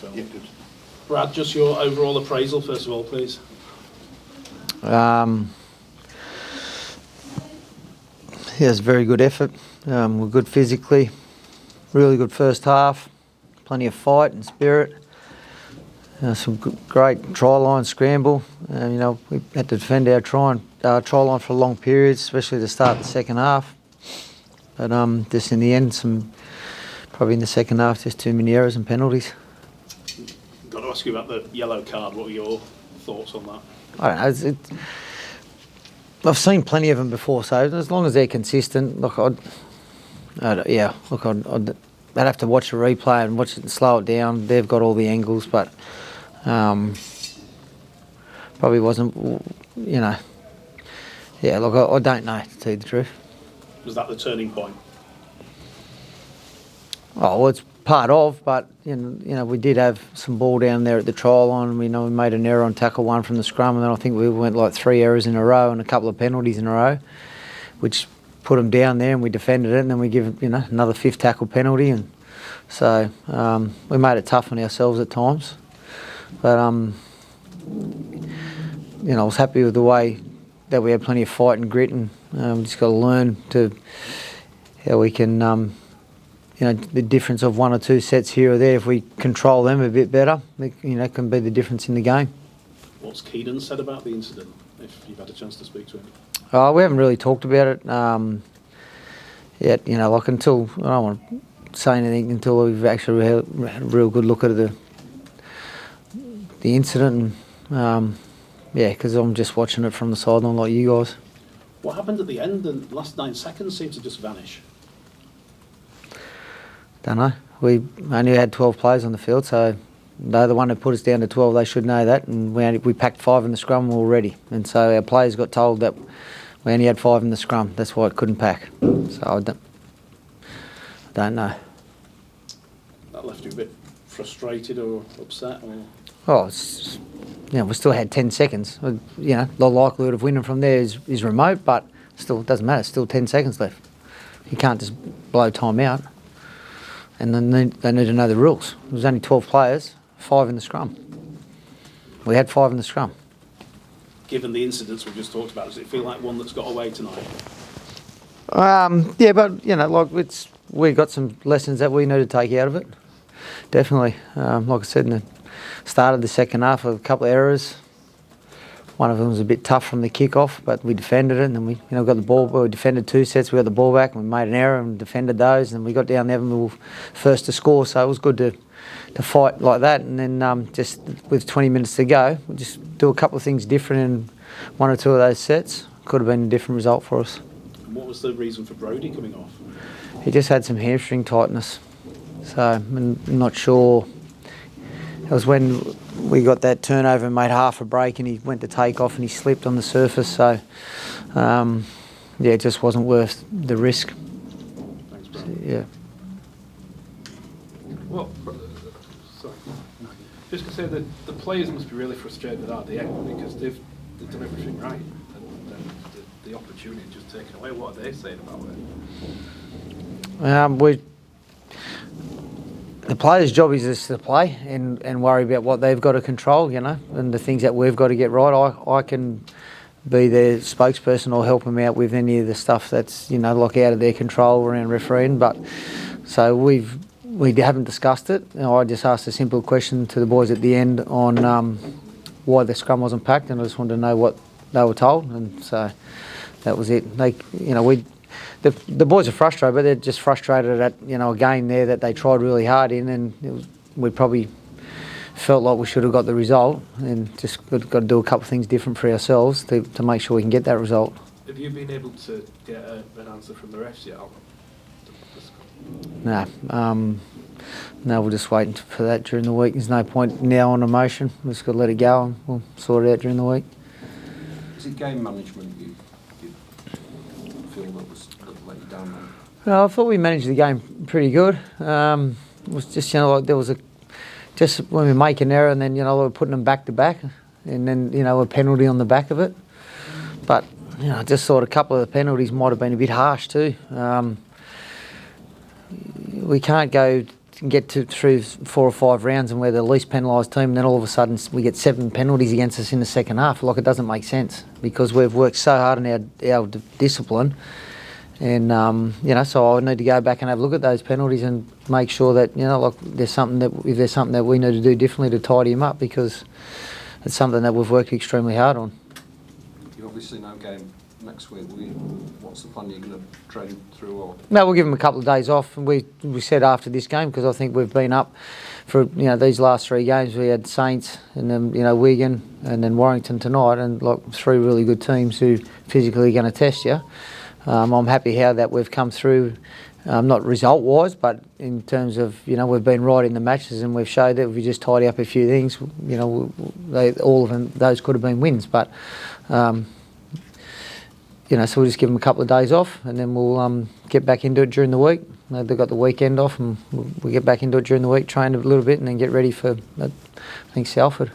film. Yeah, good. Brad, just your overall appraisal first of all, please. Yeah, it's a very good effort. We're good physically, really good first half, plenty of fight and spirit. Some great try line scramble. We had to defend our try line for long periods, especially to start the second half. But just in the end, probably in the second half, just too many errors and penalties. Got to ask you about the yellow card. What were your thoughts on that? I don't know. I've seen plenty of them before, so as long as they're consistent, I'd have to watch the replay and watch it and slow it down. They've got all the angles, but probably wasn't, I don't know, to tell you the truth. Was that the turning point? Oh, well, it's part of, but we did have some ball down there at the try line. We made an error on tackle one from the scrum, and then I think we went like 3 errors in a row and a couple of penalties in a row, which put them down there, and we defended it, and then we give another fifth tackle penalty, and so we made it tough on ourselves at times. But I was happy with the way that we had plenty of fight and grit, and we just got to learn to how we can. The difference of 1 or 2 sets here or there, if we control them a bit better, it can be the difference in the game. What's Keaton said about the incident, if you've had a chance to speak to him? We haven't really talked about it yet, until, I don't want to say anything until we've actually had a real good look at the incident, and because I'm just watching it from the sideline like you guys. What happened at the end? The last 9 seconds seemed to just vanish. Don't know. We only had 12 players on the field, so they're the one who put us down to 12. They should know that, and we packed 5 in the scrum already, and so our players got told that we only had 5 in the scrum. That's why it couldn't pack. So I don't know. That left you a bit frustrated or upset, or? Oh, we still had 10 seconds. The likelihood of winning from there is remote, but still, it doesn't matter. Still 10 seconds left. You can't just blow time out. And then they need to know the rules. There was only 12 players, 5 in the scrum. We had 5 in the scrum. Given the incidents we've just talked about, does it feel like one that's got away tonight? But we got some lessons that we need to take out of it. Definitely. Like I said, in the start of the second half, a couple of errors. One of them was a bit tough from the kick-off, but we defended it, and then we got the ball. We defended 2 sets, we got the ball back, and we made an error and defended those, and we got down there and we were first to score, so it was good to fight like that. And then just with 20 minutes to go, we just do a couple of things different in 1 or 2 of those sets. Could have been a different result for us. And what was the reason for Brodie coming off? He just had some hamstring tightness, so I'm not sure. It was when we got that turnover and made half a break, and he went to take off and he slipped on the surface. So, it just wasn't worth the risk. Thanks, Brad. So, yeah. Well, sorry. Just to say that the players must be really frustrated at the end because they've done everything right, and then the opportunity just taken away. What are they saying about it? The player's job is just to play and worry about what they've got to control, and the things that we've got to get right. I can be their spokesperson or help them out with any of the stuff that's like out of their control around refereeing. But so we haven't discussed it. I just asked a simple question to the boys at the end on why the scrum wasn't packed, and I just wanted to know what they were told, and so that was it. The boys are frustrated, but they're just frustrated at a game there that they tried really hard in, and we probably felt like we should have got the result, and just got to do a couple of things different for ourselves to make sure we can get that result. Have you been able to get an answer from the refs yet? No, we're just waiting for that during the week. There's no point now on emotion. We've just got to let it go, and we'll sort it out during the week. Is it game management you feel that let you down on? No, I thought we managed the game pretty good. It was just there was just when we make an error, and then we're putting them back to back, and then a penalty on the back of it. But I just thought a couple of the penalties might have been a bit harsh too. We can't go get through 4 or 5 rounds and we're the least penalised team, and then all of a sudden we get 7 penalties against us in the second half. Like, it doesn't make sense because we've worked so hard on our discipline, and so I need to go back and have a look at those penalties and make sure that if there's something that we need to do differently to tidy them up, because it's something that we've worked extremely hard on. You obviously no game next week. What's the plan? You're going to train through, or? No, we'll give them a couple of days off. And we said after this game, because I think we've been up for these last 3 games. We had Saints and then Wigan and then Warrington tonight, and 3 really good teams who physically are going to test you. I'm happy how that we've come through, not result wise, but in terms of we've been right in the matches, and we've showed that if we just tidy up a few things, all of them, those could have been wins, but. So we'll just give them a couple of days off, and then we'll get back into it during the week. They've got the weekend off, and we'll get back into it during the week, train a little bit, and then get ready for, I think, Salford.